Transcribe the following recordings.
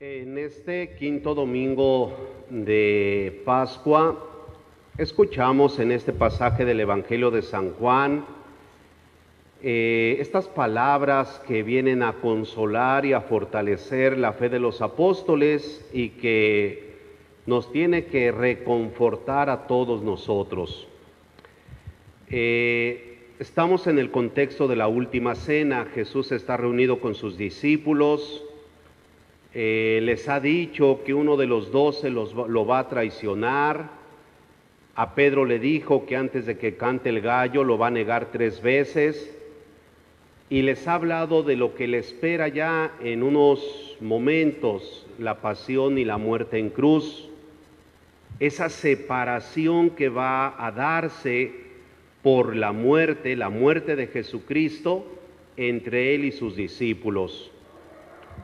En este quinto domingo de Pascua, escuchamos en este pasaje del Evangelio de San Juan estas palabras que vienen a consolar y a fortalecer la fe de los apóstoles y que nos tiene que reconfortar a todos nosotros. Estamos en el contexto de la última cena. Jesús está reunido con sus discípulos. Les ha dicho que uno de los 12 lo va a traicionar. A Pedro le dijo que antes de que cante el gallo lo va a negar 3 veces. Y les ha hablado de lo que le espera ya en unos momentos, la pasión y la muerte en cruz. Esa separación que va a darse por la muerte de Jesucristo entre él y sus discípulos.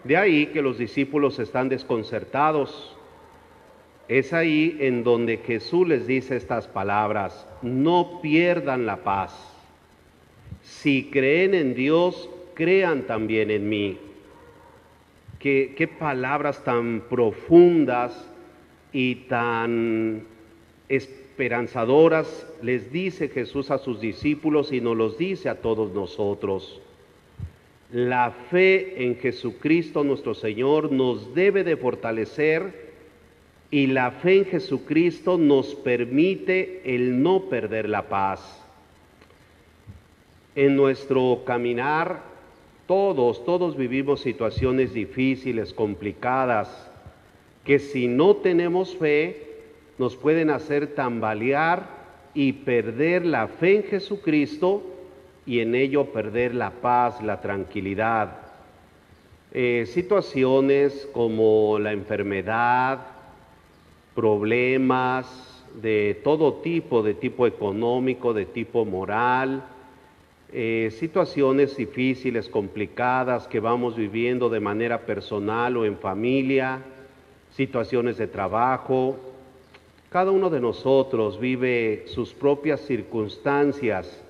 De ahí que los discípulos están desconcertados. Es ahí en donde Jesús les dice estas palabras: no pierdan la paz. Si creen en Dios, crean también en mí. Qué palabras tan profundas y tan esperanzadoras les dice Jesús a sus discípulos y nos los dice a todos nosotros. La fe en Jesucristo nuestro Señor nos debe de fortalecer, y la fe en Jesucristo nos permite el no perder la paz. En nuestro caminar, todos vivimos situaciones difíciles, complicadas, que si no tenemos fe, nos pueden hacer tambalear y perder la fe en Jesucristo, y en ello perder la paz, la tranquilidad. Situaciones como la enfermedad, problemas de todo tipo, de tipo económico, de tipo moral, situaciones difíciles, complicadas que vamos viviendo de manera personal o en familia, situaciones de trabajo. Cada uno de nosotros vive sus propias circunstancias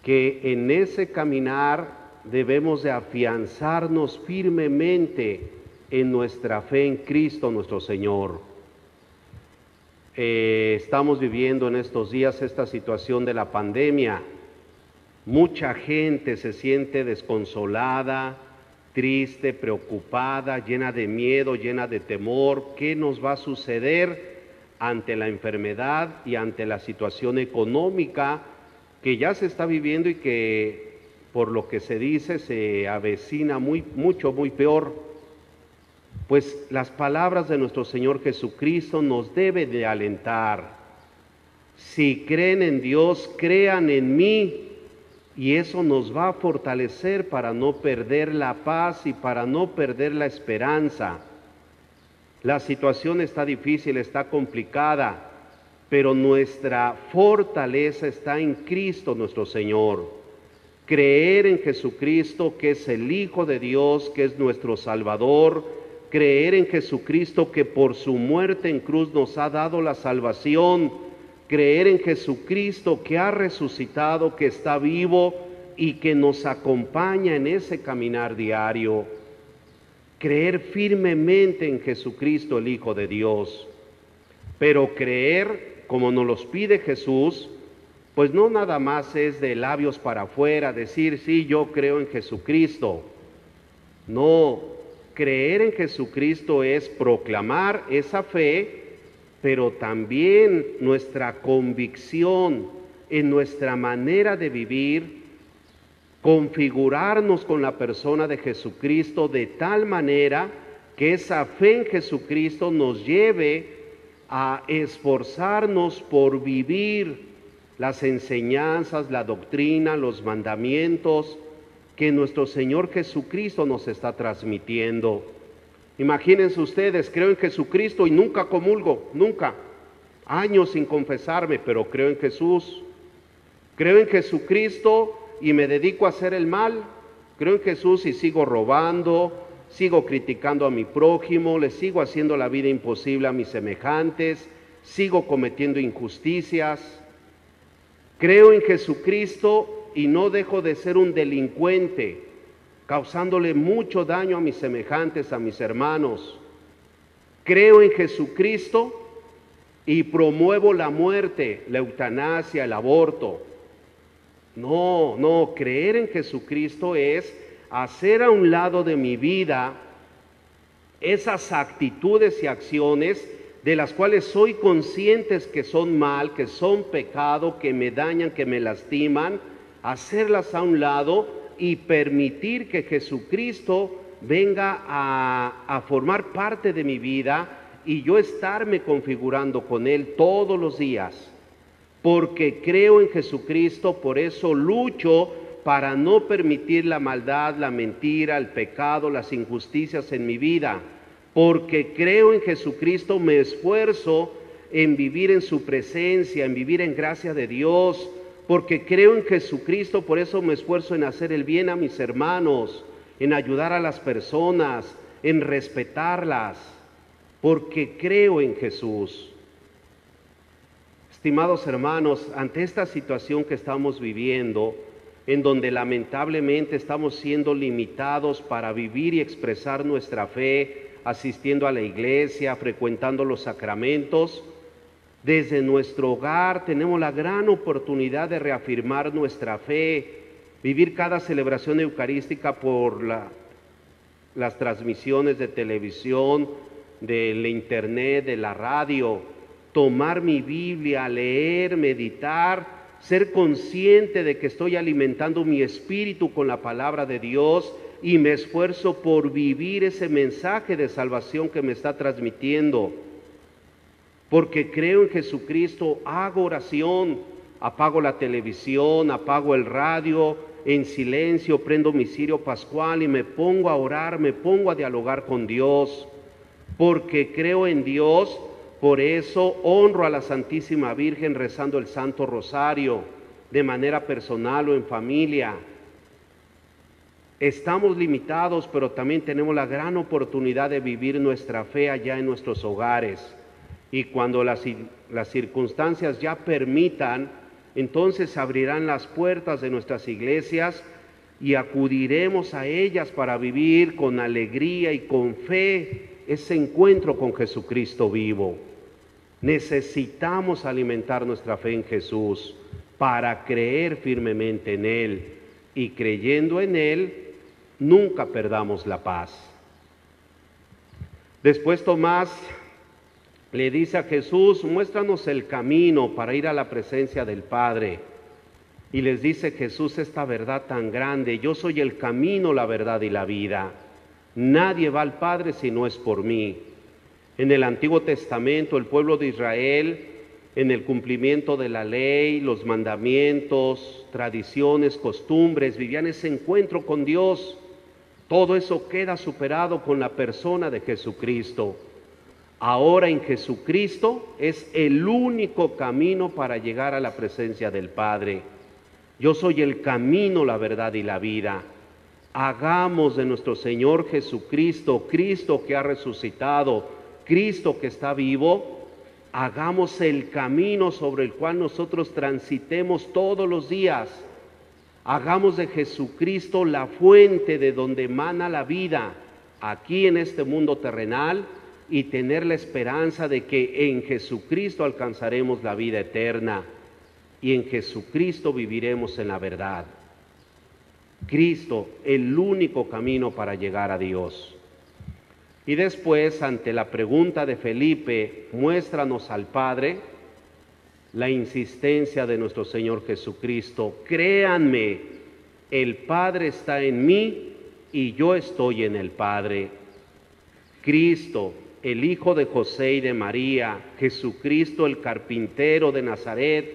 que en ese caminar debemos de afianzarnos firmemente en nuestra fe en Cristo nuestro Señor. Estamos viviendo en estos días esta situación de la pandemia. Mucha gente se siente desconsolada, triste, preocupada, llena de miedo, llena de temor. ¿Qué nos va a suceder ante la enfermedad y ante la situación económica que ya se está viviendo y que, por lo que se dice, se avecina muy peor? Pues las palabras de nuestro Señor Jesucristo nos deben de alentar. Si creen en Dios, crean en mí, y eso nos va a fortalecer para no perder la paz y para no perder la esperanza. La situación está difícil, está complicada, pero nuestra fortaleza está en Cristo nuestro Señor. Creer en Jesucristo, que es el Hijo de Dios, que es nuestro Salvador. Creer en Jesucristo, que por su muerte en cruz nos ha dado la salvación. Creer en Jesucristo, que ha resucitado, que está vivo y que nos acompaña en ese caminar diario. Creer firmemente en Jesucristo, el Hijo de Dios. Pero creer, como nos los pide Jesús, pues no nada más es de labios para afuera, decir, sí, yo creo en Jesucristo. No, creer en Jesucristo es proclamar esa fe, pero también nuestra convicción en nuestra manera de vivir, configurarnos con la persona de Jesucristo de tal manera que esa fe en Jesucristo nos lleve a esforzarnos por vivir las enseñanzas, la doctrina, los mandamientos que nuestro Señor Jesucristo nos está transmitiendo. Imagínense ustedes, creo en Jesucristo y nunca comulgo, nunca. Años sin confesarme, pero creo en Jesús. Creo en Jesucristo y me dedico a hacer el mal. Creo en Jesús y sigo robando, sigo criticando a mi prójimo, le sigo haciendo la vida imposible a mis semejantes, sigo cometiendo injusticias. Creo en Jesucristo y no dejo de ser un delincuente. causándole mucho daño a mis semejantes, a mis hermanos. Creo en Jesucristo y promuevo la muerte, la eutanasia, el aborto. No, creer en Jesucristo es hacer a un lado de mi vida esas actitudes y acciones de las cuales soy consciente que son mal, que son pecado, que me dañan, que me lastiman, hacerlas a un lado y permitir que Jesucristo venga a formar parte de mi vida y yo estarme configurando con Él todos los días. Porque creo en Jesucristo, por eso lucho para no permitir la maldad, la mentira, el pecado, las injusticias en mi vida. Porque creo en Jesucristo, me esfuerzo en vivir en su presencia, en vivir en gracia de Dios. Porque creo en Jesucristo, por eso me esfuerzo en hacer el bien a mis hermanos, en ayudar a las personas, en respetarlas. Porque creo en Jesús. Estimados hermanos, ante esta situación que estamos viviendo, en donde lamentablemente estamos siendo limitados para vivir y expresar nuestra fe, asistiendo a la iglesia, frecuentando los sacramentos, desde nuestro hogar tenemos la gran oportunidad de reafirmar nuestra fe, vivir cada celebración eucarística por las transmisiones de televisión, del internet, de la radio, tomar mi Biblia, leer, meditar, ser consciente de que estoy alimentando mi espíritu con la palabra de Dios y me esfuerzo por vivir ese mensaje de salvación que me está transmitiendo. Porque creo en Jesucristo, hago oración, apago la televisión, apago el radio, en silencio prendo mi cirio pascual y me pongo a orar, me pongo a dialogar con Dios. Porque creo en Dios, por eso honro a la Santísima Virgen rezando el Santo Rosario, de manera personal o en familia. Estamos limitados, pero también tenemos la gran oportunidad de vivir nuestra fe allá en nuestros hogares. Y cuando las circunstancias ya permitan, entonces abrirán las puertas de nuestras iglesias y acudiremos a ellas para vivir con alegría y con fe ese encuentro con Jesucristo vivo. Necesitamos alimentar nuestra fe en Jesús para creer firmemente en Él, y creyendo en Él nunca perdamos la paz. Después Tomás le dice a Jesús: muéstranos el camino para ir a la presencia del Padre. Y les dice Jesús esta verdad tan grande: yo soy el camino, la verdad y la vida. Nadie va al Padre si no es por mí. En el Antiguo Testamento, el pueblo de Israel, en el cumplimiento de la ley, los mandamientos, tradiciones, costumbres, vivían ese encuentro con Dios. Todo eso queda superado con la persona de Jesucristo. Ahora en Jesucristo es el único camino para llegar a la presencia del Padre. Yo soy el camino, la verdad y la vida. Hagamos de nuestro Señor Jesucristo, Cristo que ha resucitado, Cristo que está vivo, hagamos el camino sobre el cual nosotros transitemos todos los días. Hagamos de Jesucristo la fuente de donde emana la vida aquí en este mundo terrenal, y tener la esperanza de que en Jesucristo alcanzaremos la vida eterna y en Jesucristo viviremos en la verdad. Cristo, el único camino para llegar a Dios. Y después, ante la pregunta de Felipe, muéstranos al Padre, la insistencia de nuestro Señor Jesucristo: créanme, el Padre está en mí y yo estoy en el Padre. Cristo, el Hijo de José y de María, Jesucristo el carpintero de Nazaret,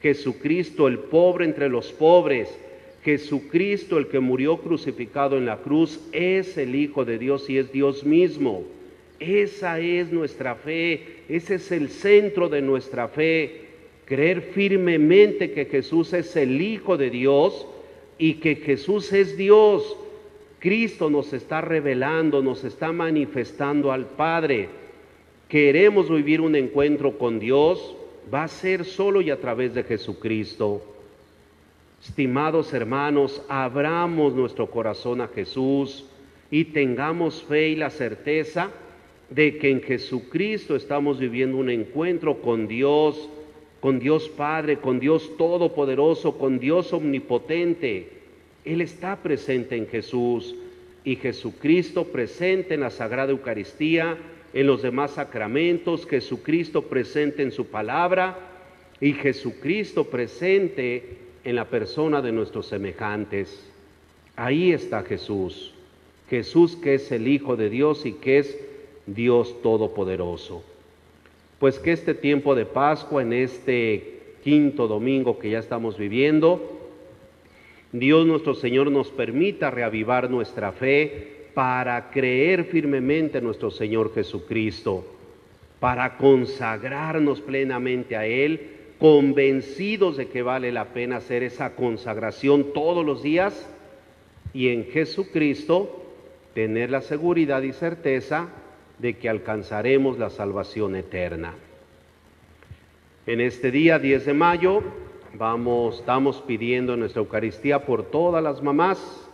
Jesucristo el pobre entre los pobres, Jesucristo el que murió crucificado en la cruz, es el Hijo de Dios y es Dios mismo. Esa es nuestra fe, ese es el centro de nuestra fe, creer firmemente que Jesús es el Hijo de Dios y que Jesús es Dios. Cristo nos está revelando, nos está manifestando al Padre. Queremos vivir un encuentro con Dios, va a ser solo y a través de Jesucristo. Estimados hermanos, abramos nuestro corazón a Jesús y tengamos fe y la certeza de que en Jesucristo estamos viviendo un encuentro con Dios Padre, con Dios Todopoderoso, con Dios Omnipotente. Él está presente en Jesús y Jesucristo presente en la Sagrada Eucaristía, en los demás sacramentos, Jesucristo presente en su palabra y Jesucristo presente en la persona de nuestros semejantes. Ahí está Jesús, Jesús que es el Hijo de Dios y que es Dios Todopoderoso. Pues que este tiempo de Pascua, en este quinto domingo que ya estamos viviendo, Dios nuestro Señor nos permita reavivar nuestra fe para creer firmemente en nuestro Señor Jesucristo, para consagrarnos plenamente a Él, convencidos de que vale la pena hacer esa consagración todos los días y en Jesucristo tener la seguridad y certeza de que alcanzaremos la salvación eterna. En este día 10 de mayo estamos pidiendo en nuestra Eucaristía por todas las mamás,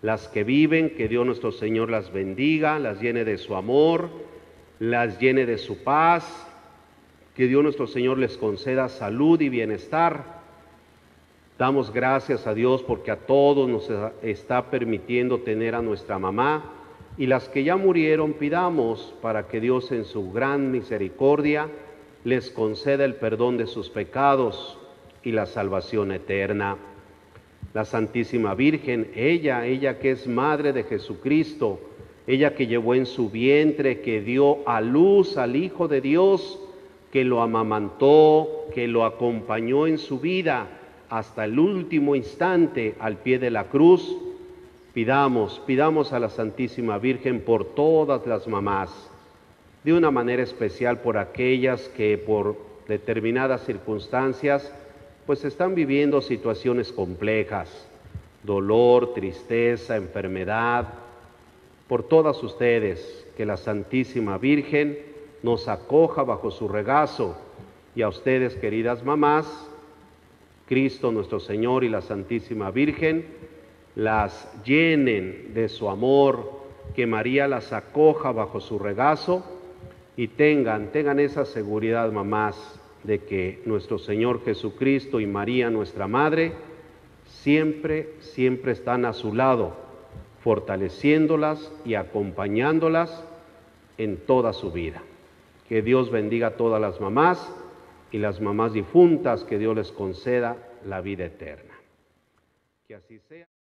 las que viven, que Dios nuestro Señor las bendiga, las llene de su amor, las llene de su paz, que Dios nuestro Señor les conceda salud y bienestar. Damos gracias a Dios porque a todos nos está permitiendo tener a nuestra mamá, y las que ya murieron pidamos para que Dios en su gran misericordia les conceda el perdón de sus pecados y la salvación eterna. La Santísima Virgen, ella que es Madre de Jesucristo, ella que llevó en su vientre, que dio a luz al Hijo de Dios, que lo amamantó, que lo acompañó en su vida hasta el último instante al pie de la cruz. Pidamos a la Santísima Virgen por todas las mamás, de una manera especial por aquellas que por determinadas circunstancias pues están viviendo situaciones complejas, dolor, tristeza, enfermedad. Por todas ustedes, que la Santísima Virgen nos acoja bajo su regazo, y a ustedes, queridas mamás, Cristo nuestro Señor y la Santísima Virgen las llenen de su amor, que María las acoja bajo su regazo y tengan esa seguridad, mamás, de que nuestro Señor Jesucristo y María, nuestra Madre, siempre están a su lado, fortaleciéndolas y acompañándolas en toda su vida. Que Dios bendiga a todas las mamás y las mamás difuntas, que Dios les conceda la vida eterna. Que así sea.